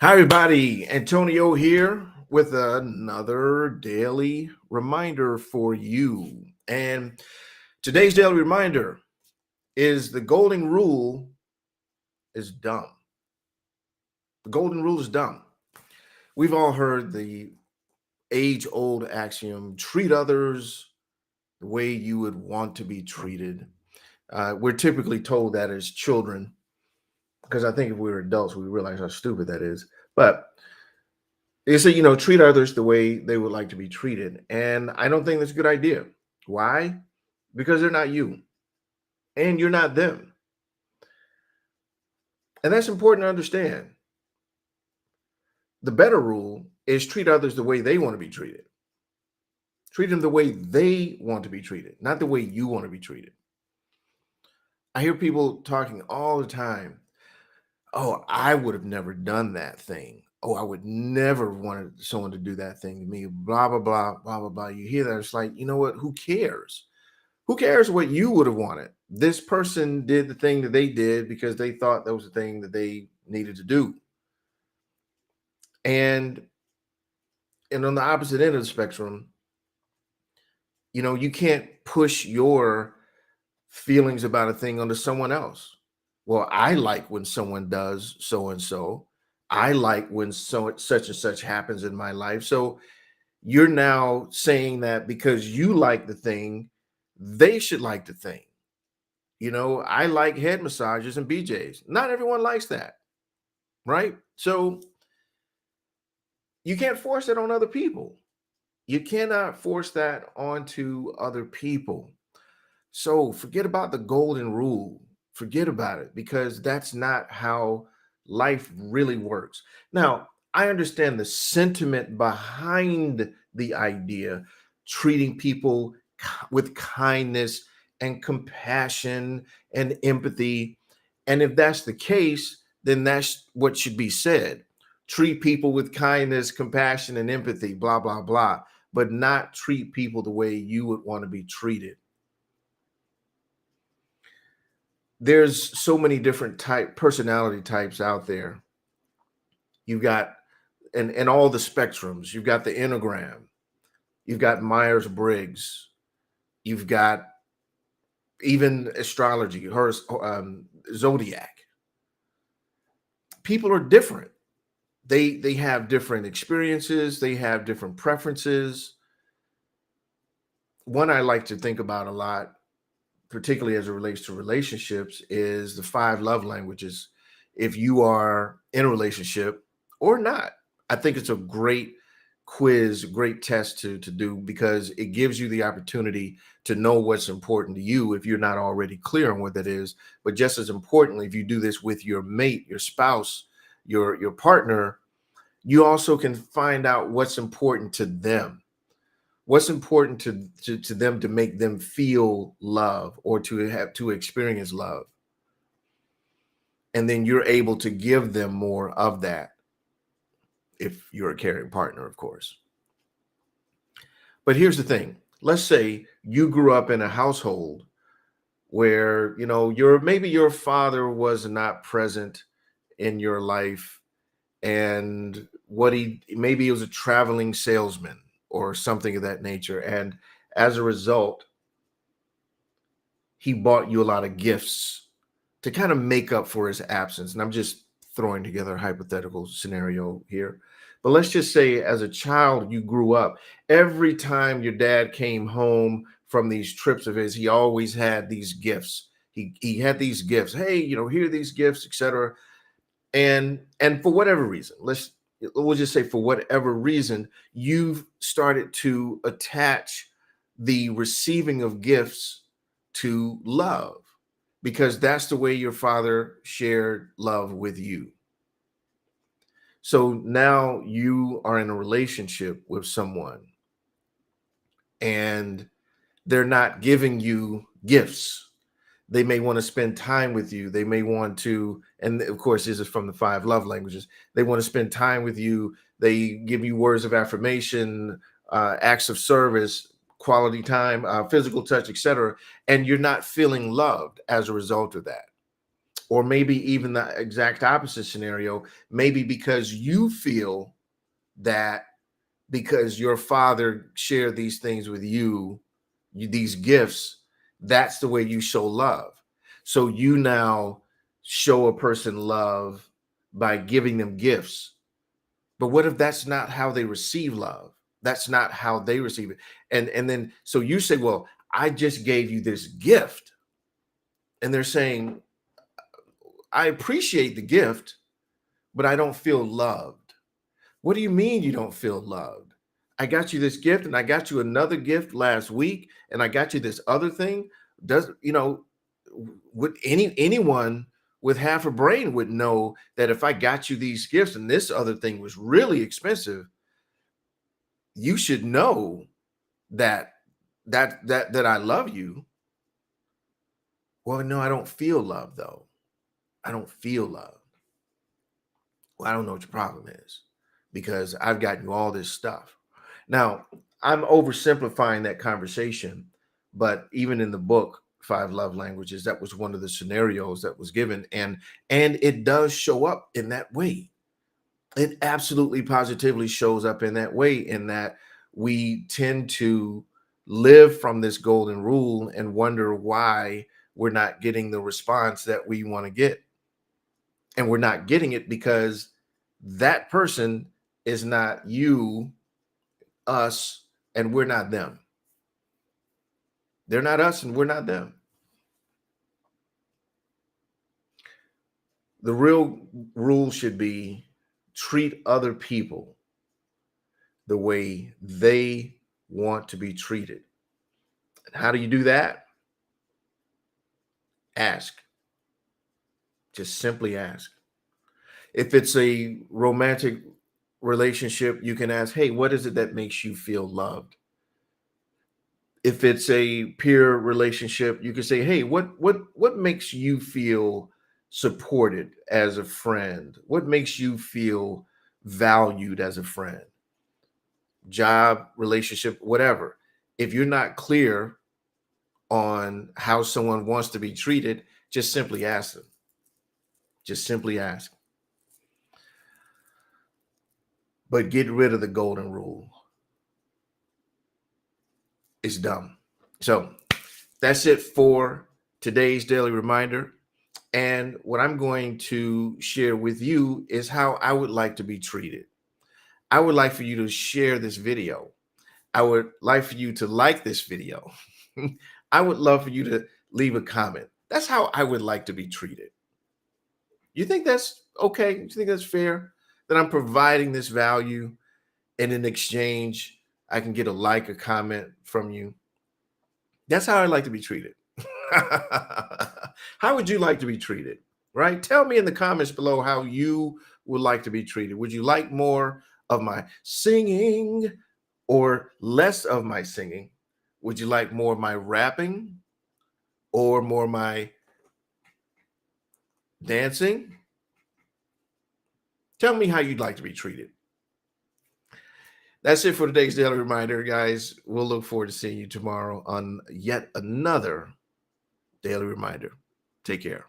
Hi, everybody. Antonio here with another daily reminder for you. And today's daily reminder is the golden rule is dumb. The golden rule is dumb. We've all heard the age old axiom treat others the way you would want to be treated. We're typically told that as children because I think if we were adults, we realize how stupid that is. But they say, treat others the way they would like to be treated. And I don't think that's a good idea. Why? Because they're not you and you're not them. And that's important to understand. The better rule is treat others the way they want to be treated. Treat them the way they want to be treated, not the way you want to be treated. I hear people talking all the time. Oh, I would have never done that thing. Oh, I would never want someone to do that thing to me. Blah, blah, blah, blah, blah, blah. You hear that? It's like, you know what? Who cares? Who cares what you would have wanted? This person did the thing that they did because they thought that was the thing that they needed to do. And and on the opposite end of the spectrum, you can't push your feelings about a thing onto someone else. Well, I like when someone does so and so. I like when such and such happens in my life. So you're now saying that because you like the thing, they should like the thing. I like head massages and BJs. Not everyone likes that, right? So you can't force it on other people. You cannot force that onto other people. So forget about the golden rule. Forget about it because that's not how life really works. Now, I understand the sentiment behind the idea, treating people with kindness and compassion and empathy. And if that's the case, then that's what should be said. Treat people with kindness, compassion, and empathy, blah, blah, blah, but not treat people the way you would want to be treated. There's so many different personality types out there. You've got and all the spectrums. You've got the Enneagram, you've got Myers-Briggs, you've got even astrology, zodiac. People are different. They have different experiences, they have different preferences. One I like to think about a lot, particularly as it relates to relationships, is the five love languages. If you are in a relationship or not, I think it's a great quiz, great test to do because it gives you the opportunity to know what's important to you if you're not already clear on what that is. But just as importantly, if you do this with your mate, your spouse, your partner, you also can find out what's important to them, what's important to them to make them feel love or to have to experience love, and then you're able to give them more of that if you're a caring partner, of course. But here's the thing, let's say you grew up in a household where your father was not present in your life, and what he was a traveling salesman or something of that nature, and as a result he bought you a lot of gifts to kind of make up for his absence. And I'm just throwing together a hypothetical scenario here. But let's just say as a child, you grew up, every time your dad came home from these trips of his, he always had these gifts. He had these gifts. Hey, here are these gifts, etc. And for whatever reason, we'll just say for whatever reason, you've started to attach the receiving of gifts to love because that's the way your father shared love with you. So now you are in a relationship with someone and they're not giving you gifts. They may want to spend time with you. They may want to, and of course, this is from the five love languages. They want to spend time with you. They give you words of affirmation, acts of service, quality time, physical touch, etc. And you're not feeling loved as a result of that. Or maybe even the exact opposite scenario, maybe because you feel that because your father shared these things with you, these gifts, that's the way you show love. So you now show a person love by giving them gifts. But what if that's not how they receive love? That's not how they receive it. And then so you say, well, I just gave you this gift. And they're saying, I appreciate the gift, but I don't feel loved. What do you mean you don't feel loved? I got you this gift and I got you another gift last week and I got you this other thing. Does would anyone with half a brain would know that if I got you these gifts and this other thing was really expensive, you should know that that I love you. Well, no, I don't feel love though. I don't feel love. Well, I don't know what your problem is because I've gotten you all this stuff. Now, I'm oversimplifying that conversation, but even in the book, Five Love Languages, that was one of the scenarios that was given. And it does show up in that way. It absolutely positively shows up in that way, in that we tend to live from this golden rule and wonder why we're not getting the response that we want to get. And we're not getting it because that person is not you, us, and we're not them. They're not us and we're not them. The real rule should be treat other people the way they want to be treated. And how do you do that? Ask. Just simply ask. If it's a romantic relationship, you can ask, hey, what is it that makes you feel loved? If it's a peer relationship, you can say, hey, what makes you feel supported as a friend? What makes you feel valued as a friend? Job, relationship, whatever. If you're not clear on how someone wants to be treated, just simply ask them. Just simply ask. But get rid of the golden rule. It's dumb. So that's it for today's daily reminder. And what I'm going to share with you is how I would like to be treated. I would like for you to share this video. I would like for you to like this video. I would love for you to leave a comment. That's how I would like to be treated. You think that's okay? You think that's fair? That I'm providing this value and in exchange, I can get a like, a comment from you. That's how I like to be treated. How would you like to be treated? Right? Tell me in the comments below how you would like to be treated. Would you like more of my singing or less of my singing? Would you like more of my rapping or more of my dancing? Tell me how you'd like to be treated. That's it for today's daily reminder, guys. We'll look forward to seeing you tomorrow on yet another daily reminder. Take care.